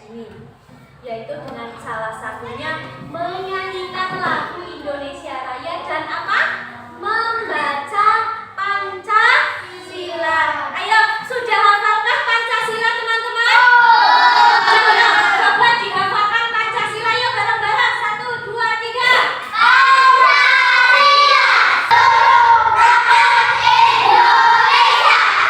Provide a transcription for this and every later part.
ini, yaitu dengan salah satunya menyanyikan lagu Indonesia Raya dan apa? Membaca Pancasila. Ayo, sudah hafalkah Pancasila teman-teman? Coba dihafalkan Pancasila yuk bareng-bareng. 1, 2, 3.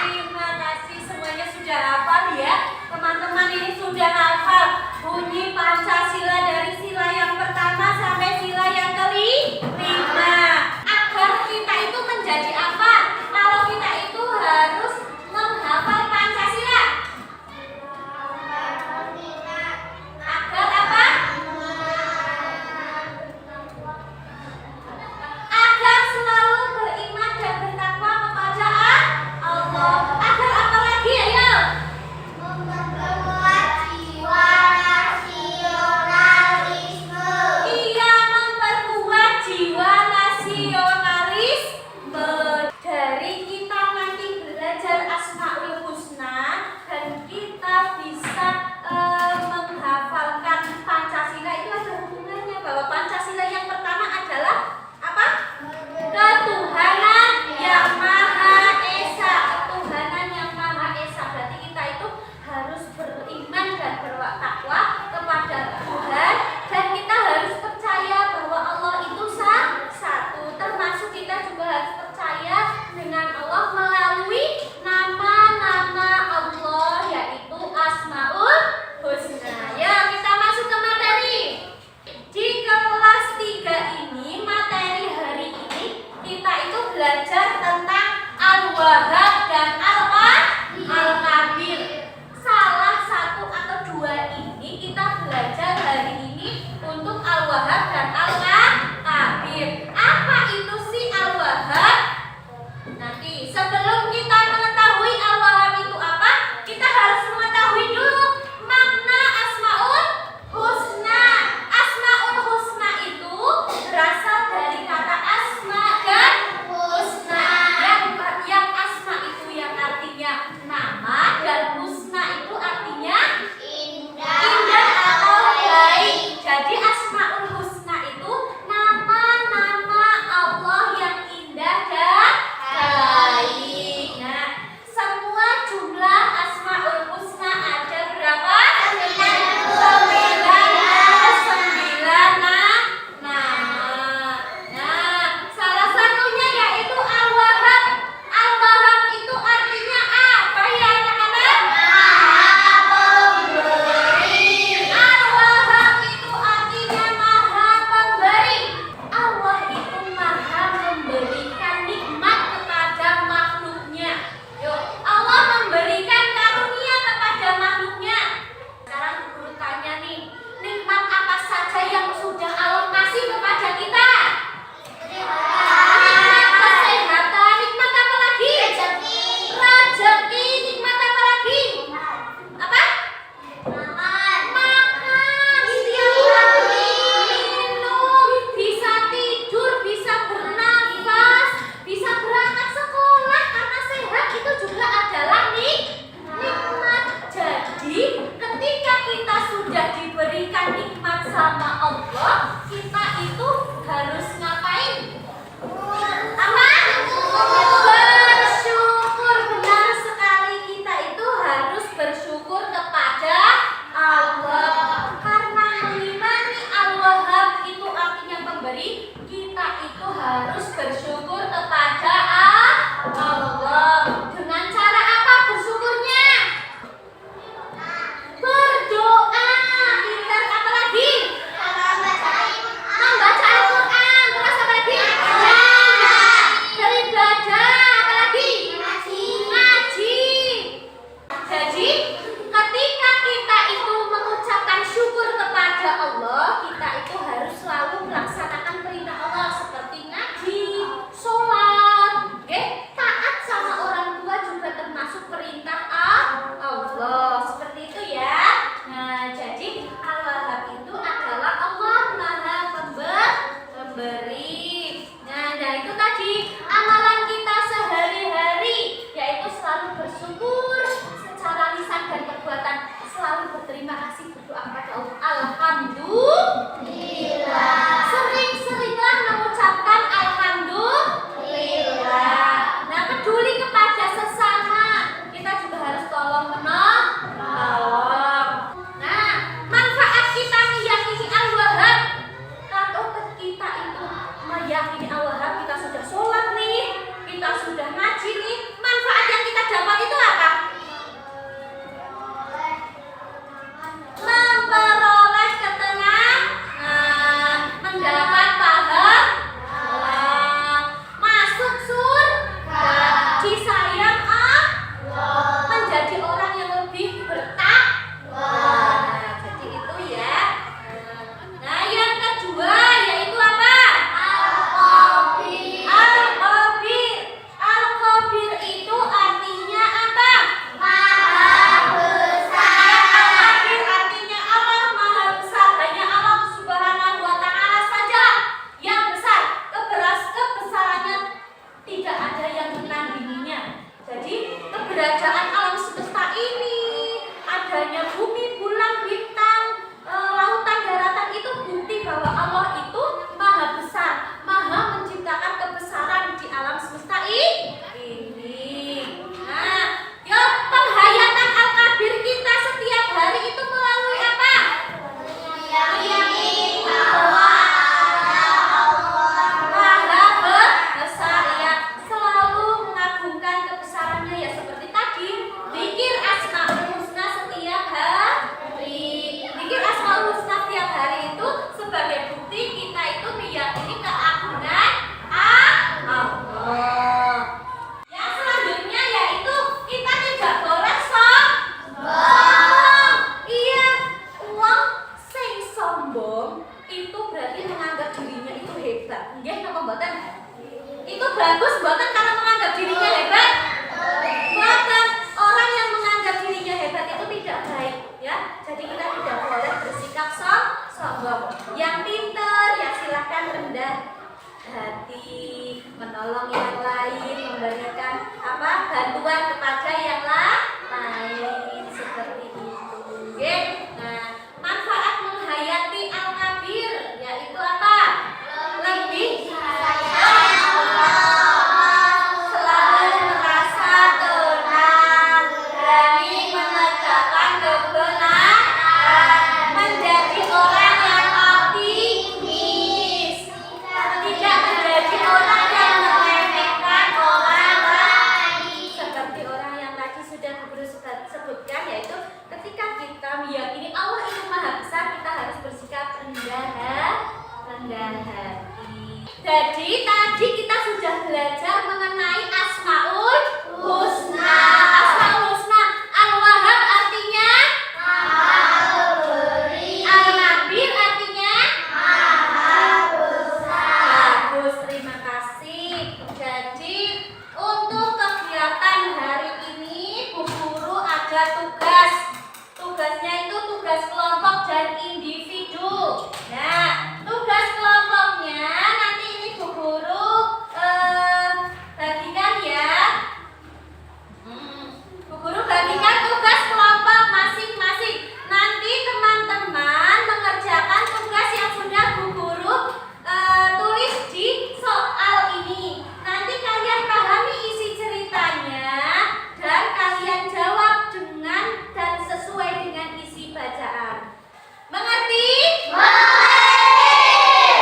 Terima kasih semuanya sudah hafal ya. Teman-teman ini sudah hafal bunyi Pancasila dari sila yang pertama sampai sila yang kelima. Agar kita itu menjadi apa? Kalau kita itu harus menghafal Pancasila. Agar apa? Agar selalu beriman dan bertakwa kepada Allah. Agar apa lagi? Ayo. Iya, memperkuat jiwa nasionalisme. Dari kita nanti belajar Asmaul Husna dan kita bisa menghafalkan Pancasila, itu ada hubungannya bahwa Pancasila yang pertama adalah apa? Ketuhanan yang Maha Esa. Ketuhanan yang Maha Esa. Berarti kita itu harus beriman dan bertakwa kepada Tuhan, dan kita harus percaya bahwa Allah itu satu. Termasuk kita juga harus percaya dengan Allah melalui nama-nama Allah, yaitu Asmaul Husna. Ya, kita masuk ke materi. Di kelas 3 ini, materi hari ini kita itu belajar tentang Al-Wahhab dan Al-Qadir. Salah satu atau dua ini kita belajar hari ini untuk Al-Wahhab dan Al-Qadir. Apa itu sih Al-Wahhab? Nanti sebelum kita mengetahui Al-Wahhab itu apa, kita harus mengetahui dulu makna Asmaul Husna. Asmaul Husna itu berasal dari kata asma dan husna. Yang asma itu yang artinya nama, dan husna itu artinya indah atau baik. Jadi Asmaul Husna itu nama-nama Allah yang indah dan baik. Nah, semua jumlah Asmaul Husna ada berapa? 99 nama. Nah, salah satunya yaitu Al-Wahhab. Al-Wahhab itu artinya apa ya anak-anak? Al-Wahhab itu artinya Maha Pemberi. Allah itu Maha memberikan nikmat kepada makhluknya. Yuk, Allah memberikan karunia kepada makhluknya. Sekarang guru tanya nih, nikmat apa saja yang sudah Allah kasih kepada kita? Nikmat kesehatan, nikmat apa lagi? Rezeki, nikmat apa lagi? Apa? Makan setiap hari, minum, bisa tidur, bisa bernafas, bisa berangkat sekolah karena sehat, itu juga adalah nikmat. Jadi ketika kita sudah diberikan nikmat sama Allah, kita itu harus ngapain? Apa? Bersyukur. Benar sekali, kita itu harus bersyukur kepada Allah. Karena mengimani Al-Wahhab itu artinya pemberi, kita itu harus bersyukur kepada Allah. Dengan cara apa bersyukurnya? Berdoa. Pintar. Apa lagi? Membaca Al-Quran. Terus apa lagi? Beribadah. Apa lagi? Ngaji. Jadi ketika kita itu mengucapkan syukur kepada Allah, kita itu harus selalu melaksanakan perintah Allah seperti ngaji, sholat, taat sama orang tua juga termasuk perintah Allah. Seperti itu ya. Nah, jadi Al-Wahhab itu adalah Allah Maha Pemberi. Nah, itu tadi amalan kita sehari-hari, yaitu selalu bersyukur secara lisan dan perbuatan, selalu berterima kasih Alhamdulillah. Sering-seringlah mengucapkan alhamdulillah. Nah, peduli kepada sesama, kita juga harus tolong menolong. Nah, manfaat kita meyakini Al-Wahhab. Kalau kita itu meyakini Al-Wahhab, kita sudah sholat nih, kita sudah ngaji nih, manfaat yang kita dapat itu apa? Memperoleh ketenangan, mendapat pahala, masuk surga, disayang Allah, menjadi orang yang lebih bertakwa. Nah, jadi itu ya. Nah, yang kedua yaitu apa? Al-Khabir. Al-Khabir. Al-Khabir itu artinya apa? Maha besar. Al-Khabir artinya Allah Maha Besar. Hanya Allah Subhanahu wa Ta'ala saja yang besar. Kebesarannya tidak ada yang menandinginya. Jadi keberadaan alam semesta ini, adanya bumi, bulan, bintang, lautan, daratan itu bukti bahwa Allah itu Maha Besar, Maha menciptakan kebesaran di alam semesta ini. Nah, ya penghayatan Al-Kabir kita setiap hari itu melalui apa? Meyakini bahwa Maha Besar, ya, selalu mengagungkan kebesarannya, ya seperti tadi zikir Asmaul Husna setiap hari. Zikir Asmaul Husna setiap hari itu sebagai bukti kita itu meyakini keagungan Allah. Yang selanjutnya yaitu kita tidak boleh sombong. Iya, uang sing sombong itu berarti menganggap dirinya itu hebat. Nggih napa mboten? Itu bagus mboten kalau menganggap dirinya hebat? Mboten. Orang yang menganggap dirinya hebat itu tidak baik, ya. Jadi kita tidak boleh bersikap sombong. Yang pintar ya silahkan rendah hati, menolong yang lain, memberikan apa? Bantuan kepada yang lain, seperti itu. Oke. Nah, manfaat menghayati Al-Kabir yaitu apa? Lebih selalu merasa tenang, berani menegakkan kebenaran, menjadi orang yang optimis, tidak menjadi orang yang meremehkan orang lain. Seperti orang yang tadi sudah Guru sebutkan, yaitu ketika kita meyakini Allah itu Maha Besar, kita harus bersikap rendah hati. Jadi tadi kita sudah belajar mengenai Asmaul Husna. Asmaul Husna, Al-Wahhab artinya Maha Pemberi, Al-Kabir artinya Maha Besar. Bagus, terima kasih. Jadi untuk kegiatan hari ini Bu Guru ada tugas. Tugasnya itu tugas kelompok dan individu. Nah, tugas kelompoknya nanti ini Bu Guru bagikan ya. Bu Guru bagikan tugas kelompok masing-masing. Nanti teman-teman mengerjakan tugas yang sudah Bu Guru tulis di soal ini. Nanti kalian pahami isi ceritanya dan kalian jawab dengan dan sesuai dengan isi bacaan. Mengerti?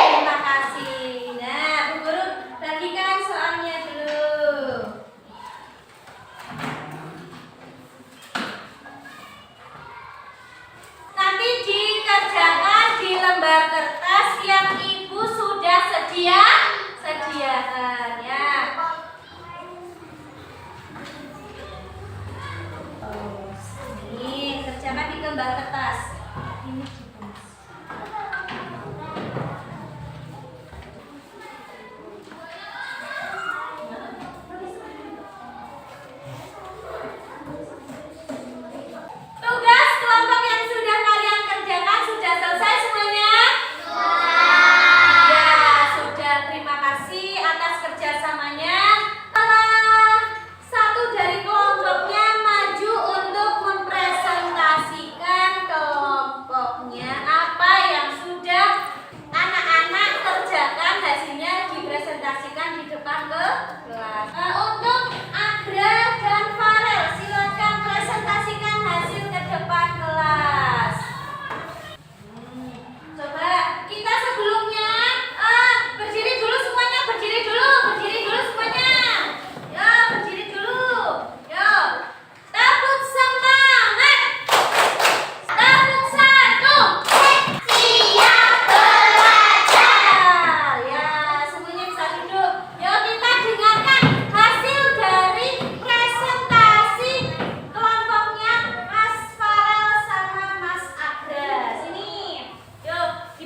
Terima kasih. Nah, Bu Guru bagikan soalnya dulu. Nanti dikerjakan di lembar kertas yang Ibu sudah sediakan ya. Ini kerjakan di lembar kertas. Ini tugas kelompok yang sudah kalian kerjakan sudah selesai semuanya? Ya, sudah. Terima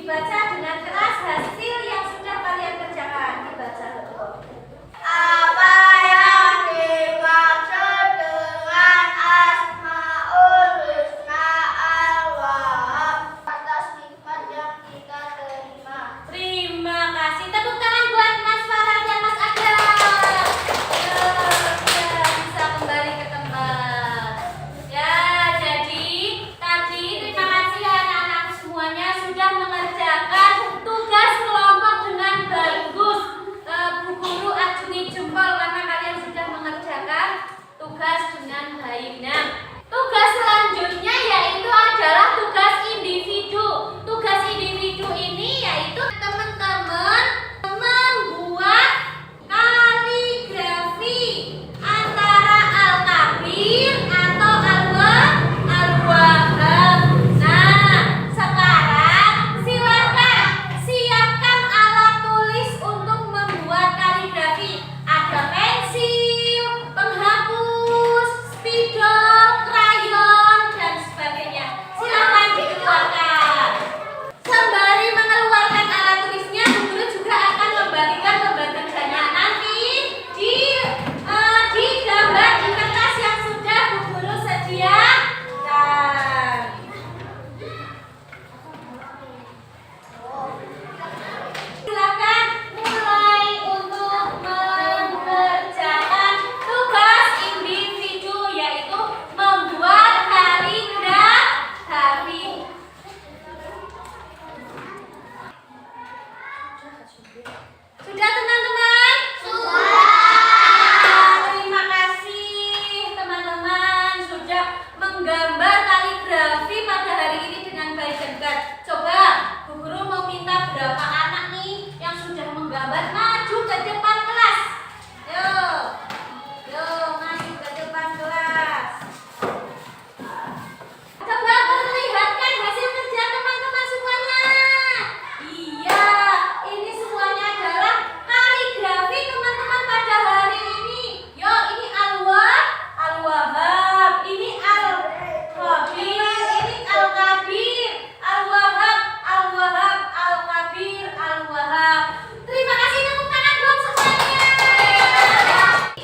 Dibaca dengan keras hasil yang sudah kalian kerjakan. Dibaca. Apa yang dimaksud dengan Asmaul Husna Al-Wahhab atas nikmat yang kita terima? Terima kasih. Tepuk tangan buat Mas Farah dan Mas Adam. Ya, bisa kembali ke tempat. Ya, jadi tadi terima kasih anak-anak semuanya sudah mengerjakan tugas kelompok dengan bagus. Bu Guru acungi jempol karena kalian sudah mengerjakan tugas dengan baik. Nah, tugas selanjutnya yaitu adalah tugas individu. Tugas individu ini yaitu teman-teman membuat kaligrafi antara Al-Kabir atau Al-Wahhab. Nah, sekarang silakan siapkan alat tulis untuk membuat kaligrafi. Ada pensil, penghapus, spidol, krayon, dan sebagainya. Silakan dikeluarkan. Sembari mengeluarkan alat tulisnya, Bu Guru juga akan membagikan lembar kerjanya nanti digambar di kertas yang sudah Bu Guru sediakan. Silakan mulai untuk mengerjakan tugas individu yaitu membuat kaligrafi. Sudah teman-teman? Terima kasih teman-teman sudah menggambar kaligrafi pada hari ini dengan baik dan benar. Coba Bu Guru mau minta berapa anak nih yang sudah menggambar maju ke depan kelas. Yuk maju ke depan kelas. Coba perlihatkan hasil kerja teman-teman semuanya. Iya, ini semuanya adalah kaligrafi teman-teman pada hari ini. Yo, ini Al-Wahhab, ini Al-Kabir, ini Al-Kabir, Al-Wahhab, Al-Wahhab, Al-Kabir, Al-Wahhab. Terima kasih tepuk tangan buat semuanya.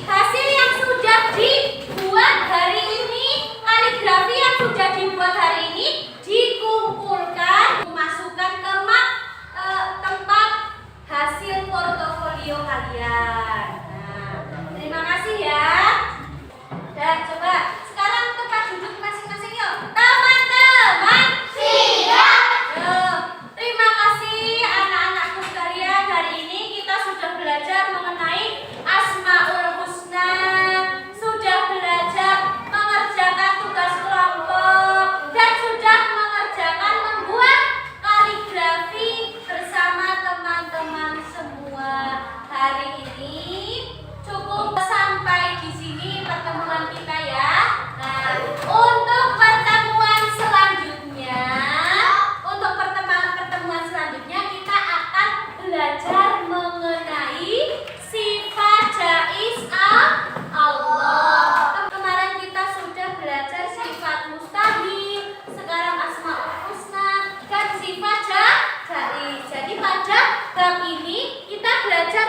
Hasil yang sudah dibuat hari ini, kaligrafi yang sudah dibuat hari ini dikumpulkan, dimasukkan ke tempat hasil portofolio kalian. Nah, terima kasih ya. Dan coba sekarang tempat duduk masing-masing yuk. Teman-teman siap. Terima kasih anak-anakku sekalian. Hari ini kita sudah belajar mengenai Asmaul Husna, sudah belajar mengerjakan tugas kelompok, dan sudah mengerjakan membuat kaligrafi bersama teman-teman semua. Hari ini cukup sampai di sini pertemuan kita ya. Nah, untuk pertemuan selanjutnya, kita akan belajar mengenai sifat jaiz Allah. Kemarin kita sudah belajar sifat mustahil, sekarang Asmaul Husna dan sifat jaiz. Jadi pada bab ini kita belajar